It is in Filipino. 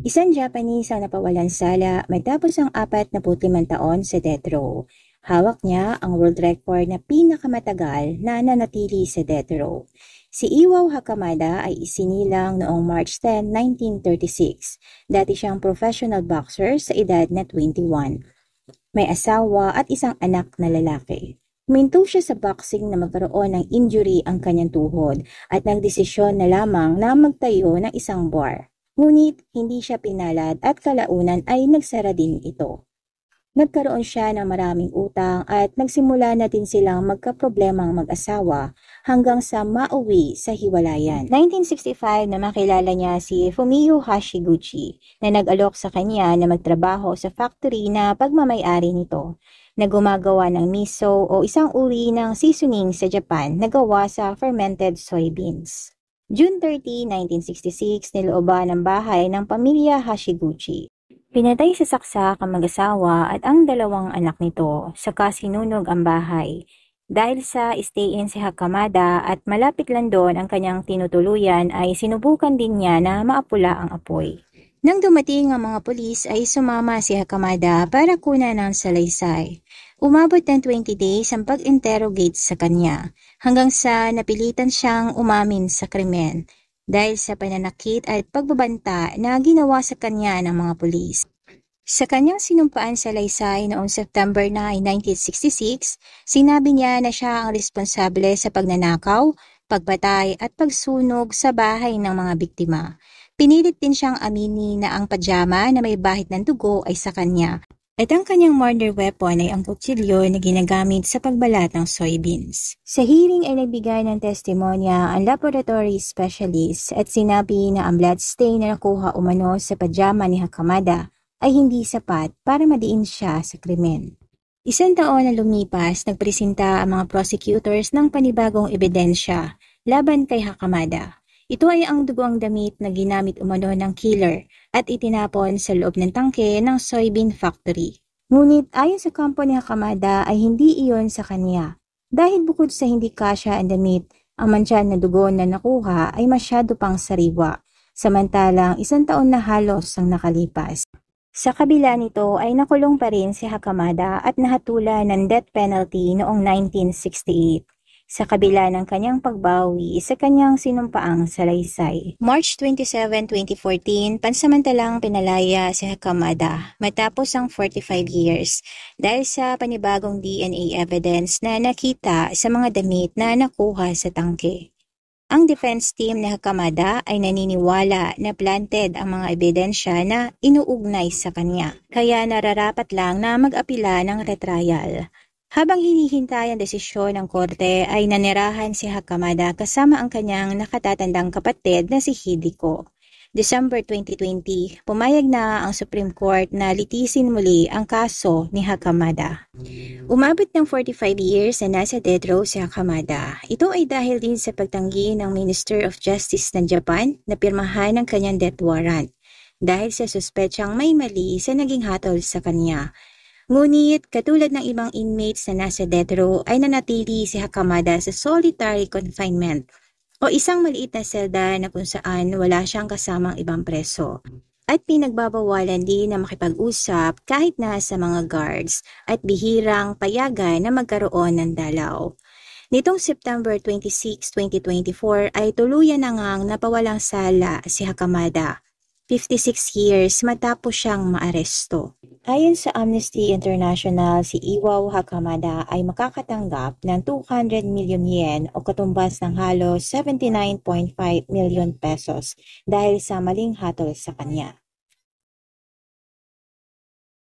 Isang Japanese ang napawalan sala matapos ang 45 taon sa death row. Hawak niya ang world record na pinakamatagal na nanatili sa death row. Si Iwao Hakamada ay isinilang noong March 10, 1936. Dati siyang professional boxer sa edad na 21. May asawa at isang anak na lalaki. Huminto siya sa boxing na magkaroon ng injury ang kanyang tuhod at nagdesisyon na lamang na magtayo ng isang bar. Ngunit hindi siya pinalad at kalaunan ay nagsara din ito. Nagkaroon siya ng maraming utang at nagsimula na din silang magkaproblemang mag-asawa hanggang sa mauwi sa hiwalayan. 1965 na makilala niya si Fumio Hashiguchi na nag-alok sa kanya na magtrabaho sa factory na pagmamay-ari nito na gumagawa ng miso o isang uri ng seasoning sa Japan na gawa sa fermented soybeans. June 30, 1966, nilooban ang bahay ng pamilya Hashiguchi. Pinatay sa saksak ang mag-asawa at ang dalawang anak nito, saka sinunog ang bahay. Dahil sa stay-in si Hakamada at malapit lang doon ang kanyang tinutuluyan ay sinubukan din niya na maapula ang apoy. Nang dumating ang mga pulis ay sumama si Hakamada para kunan ng salaysay. Umabot ng 20 days ang pag-interrogate sa kanya hanggang sa napilitan siyang umamin sa krimen dahil sa pananakit at pagbabanta na ginawa sa kanya ng mga pulis. Sa kanyang sinumpaan sa salaysay noong September 9, 1966, sinabi niya na siya ang responsable sa pagnanakaw, pagpatay at pagsunog sa bahay ng mga biktima. Pinilit din siyang aminin na ang pajama na may bahid ng dugo ay sa kanya at ang kanyang murder weapon ay ang kutsilyo na ginagamit sa pagbalat ng soybeans. Sa hearing ay nagbigay ng testimonya ang laboratory specialist at sinabi na ang blood stain na nakuha umano sa pajama ni Hakamada ay hindi sapat para madiin siya sa krimen. Isang taon na lumipas, nagpresenta ang mga prosecutors ng panibagong ebidensya laban kay Hakamada. Ito ay ang dugoang damit na ginamit umano ng killer at itinapon sa loob ng tangke ng soybean factory. Ngunit ayon sa kampo ni Hakamada ay hindi iyon sa kanya. Dahil bukod sa hindi kasya ang damit, ang mantsan na dugo na nakuha ay masyado pang sariwa, samantalang 1 taon na halos ang nakalipas. Sa kabila nito ay nakulong pa rin si Hakamada at nahatulan ng death penalty noong 1968. Sa kabila ng kanyang pagbawi sa kanyang sinumpaang salaysay. March 27, 2014, pansamantalang pinalaya si Hakamada matapos ang 45 years dahil sa panibagong DNA evidence na nakita sa mga damit na nakuha sa tangke. Ang defense team ni Hakamada ay naniniwala na planted ang mga ebidensya na inuugnay sa kanya, kaya nararapat lang na mag-apila ng retrial. Habang hinihintay ang desisyon ng korte ay nanirahan si Hakamada kasama ang kanyang nakatatandang kapatid na si Hideko. December 2020, pumayag na ang Supreme Court na litisin muli ang kaso ni Hakamada. Umabot ng 45 years na nasa death row si Hakamada. Ito ay dahil din sa pagtanggi ng Minister of Justice ng Japan na pirmahan ang kanyang death warrant dahil sa suspetsang may mali sa naging hatol sa kanya. Ngunit katulad ng ibang inmates na nasa death row ay nanatili si Hakamada sa solitary confinement o isang maliit na selda na kung saan wala siyang kasamang ibang preso. At pinagbabawalan din na makipag-usap kahit na sa mga guards at bihirang payagan na magkaroon ng dalaw. Nitong September 26, 2024 ay tuluyan na ngang napawalang sala si Hakamada. 56 years matapos siyang maaresto. Ayon sa Amnesty International, si Iwao Hakamada ay makakatanggap ng 200 million yen o katumbas ng halos 79.5 million pesos dahil sa maling hatol sa kanya.